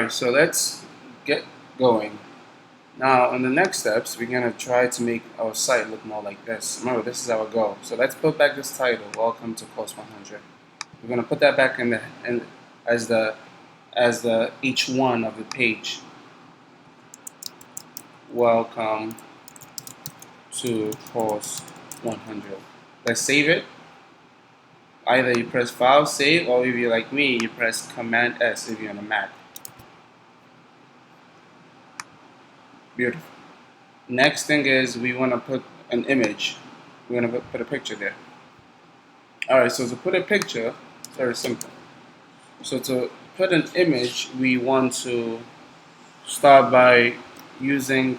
Alright, so let's get going. Now, in the next steps, we're going to try to make our site look more like this. Remember, this is our goal. So let's put back this title, Welcome to Course 100. We're going to put that back as the H1 of the page. Welcome to Course 100. Let's save it. Either you press File, Save, or if you're like me, you press Command S if you're on a Mac. Beautiful. Next thing is we want to put an image. We're going to put a picture there. Alright, so to put a picture, it's very simple. So to put an image, we want to start by using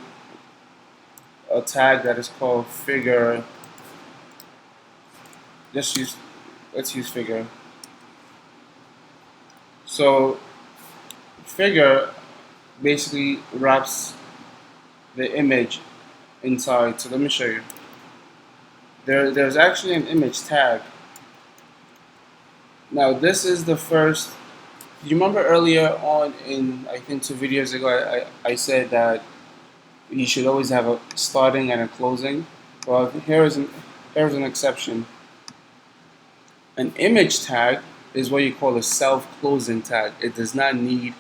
a tag that is called figure. Let's use figure. So figure basically wraps the image inside. So let me show you. There's actually an image tag. Now this is the first. You remember earlier on in, I think 2 videos ago, I said that you should always have a starting and a closing. Well, here's an exception. An image tag is what you call a self-closing tag. It does not need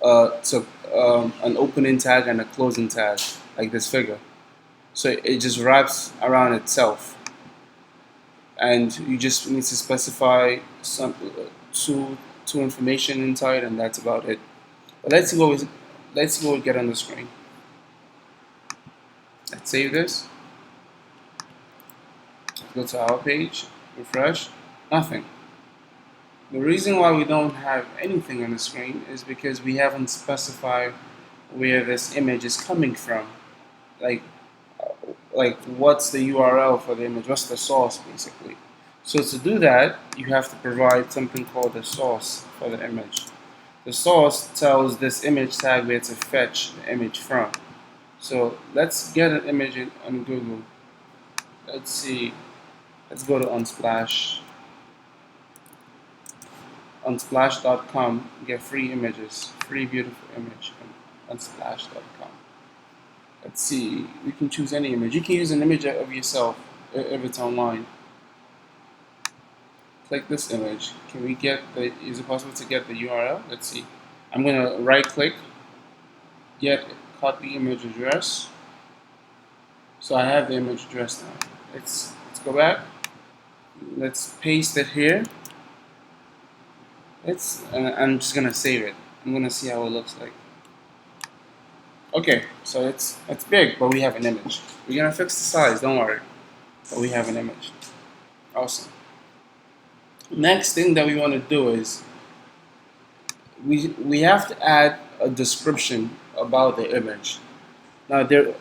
an opening tag and a closing tag like this figure. So it just wraps around itself, and you just need to specify some two information inside, and that's about it. But let's see what we get on the screen. Let's save this. Go to our page, refresh, nothing. The reason why we don't have anything on the screen is because we haven't specified where this image is coming from. Like what's the URL for the image, what's the source basically. So to do that, you have to provide something called the source for the image. The source tells this image tag where to fetch the image from. So let's get an image on Google. Let's see. Let's go to Unsplash. Unsplash.com. Get free images, free beautiful image on Unsplash.com. Let's see. You can choose any image. You can use an image of yourself if it's online. Click this image. Can we get the? Is it possible to get the URL? Let's see. I'm gonna right-click. Get copy image address. So I have the image address now. Let's go back. Let's paste it here. I'm just gonna save it. I'm gonna see how it looks like. Okay, so it's big, but we have an image. We're gonna fix the size, don't worry. But we have an image. Awesome. Next thing that we want to do is we have to add a description about the image. Now to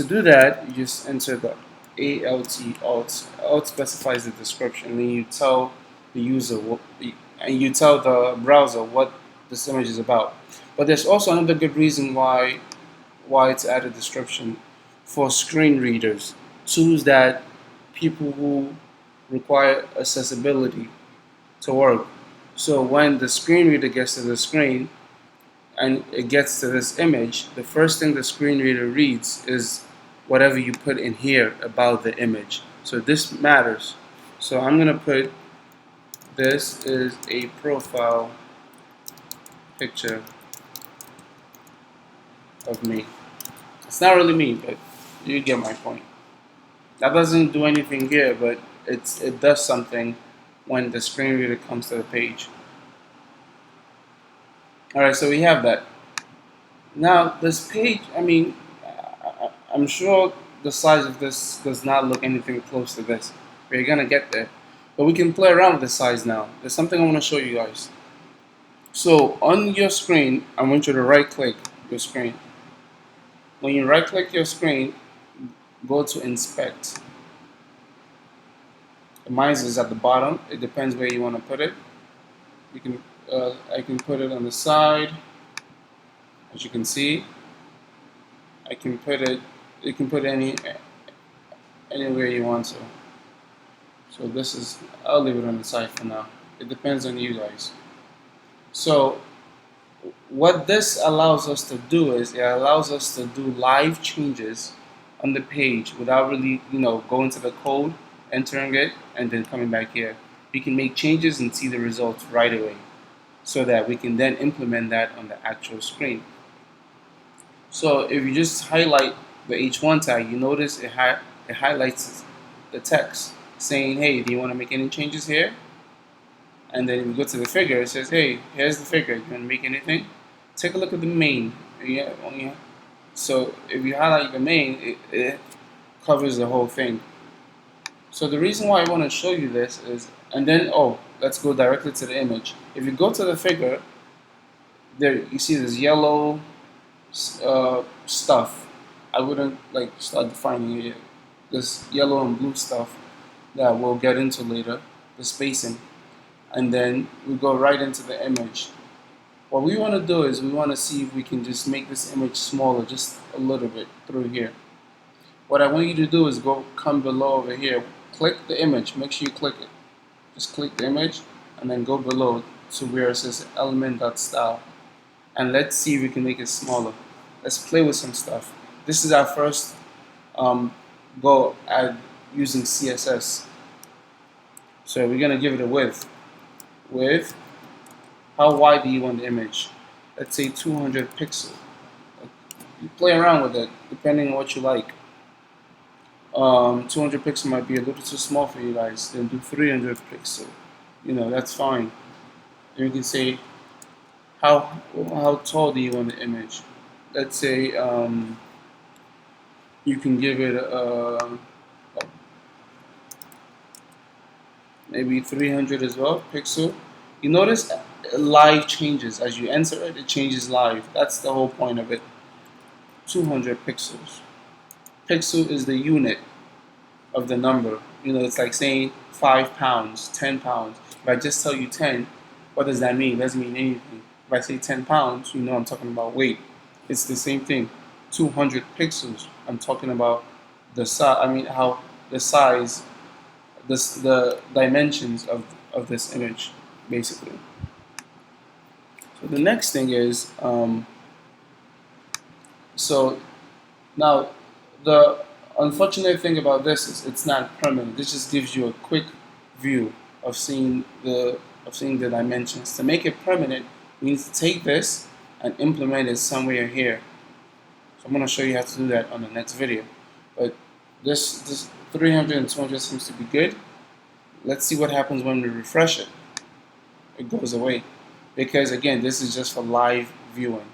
do that, you just enter the alt. Alt specifies the description, and you tell the user and you tell the browser what this image is about. But there's also another good reason why to add a description for screen readers, tools that people who require accessibility to work. So when the screen reader gets to the screen and it gets to this image, the first thing the screen reader reads is whatever you put in here about the image. So this matters. So I'm gonna put, this is a profile picture of me. It's not really me, but you get my point. That doesn't do anything here, but it does something when the screen reader comes to the page. Alright, so we have that. Now this page, I'm sure the size of this does not look anything close to this. We're gonna get there. But we can play around with the size now. There's something I want to show you guys. So on your screen, I want you to right click your screen. When you right click your screen, go to inspect. Mine is at the bottom. It depends where you want to put it. You can I can put it on the side, as you can see. I can put it. You can put it anywhere you want to. So this is. I'll leave it on the side for now. It depends on you guys. So what this allows us to do is it allows us to do live changes on the page without really, going to the code, entering it, and then coming back here. We can make changes and see the results right away so that we can then implement that on the actual screen. So if you just highlight the H1 tag, you notice it highlights the text saying, hey, do you want to make any changes here? And then we go to the figure, it says, hey, here's the figure. You want to make anything? Take a look at the main. Yeah, yeah. So if you highlight the main, it covers the whole thing. So the reason why I want to show you this is, and then, let's go directly to the image. If you go to the figure, there you see this yellow stuff. I wouldn't like start defining it. This yellow and blue stuff that we'll get into later, the spacing. And then we go right into the image. What we want to do is we want to see if we can just make this image smaller just a little bit through here. What I want you to do is come below over here, click the image, make sure you click it. Just click the image and then go below to where it says element.style. And let's see if we can make it smaller. Let's play with some stuff. This is our first go at using CSS. So we're going to give it a width. Width. How wide do you want the image? Let's say 200 pixels. You play around with it depending on what you like. 200 pixels might be a little too small for you guys. Then do 300 pixels. That's fine. And you can say how tall do you want the image? Let's say you can give it maybe 300 as well pixel. You notice live changes as you enter it. It changes live. That's the whole point of it. 200 pixels. Pixel is the unit of the number. It's like saying 5 pounds, 10 pounds. If I just tell you 10, what does that mean? It doesn't mean anything. If I say 10 pounds, I'm talking about weight. It's the same thing. 200 pixels. I'm talking about the size. How the size, the dimensions of this image, basically. So the next thing is, so now the unfortunate thing about this is it's not permanent. This just gives you a quick view of seeing the dimensions. To make it permanent, we need to take this and implement it somewhere here. So I'm going to show you how to do that on the next video. But this 300 and 200 seems to be good. Let's see what happens when we refresh it. It goes away. Because again, this is just for live viewing.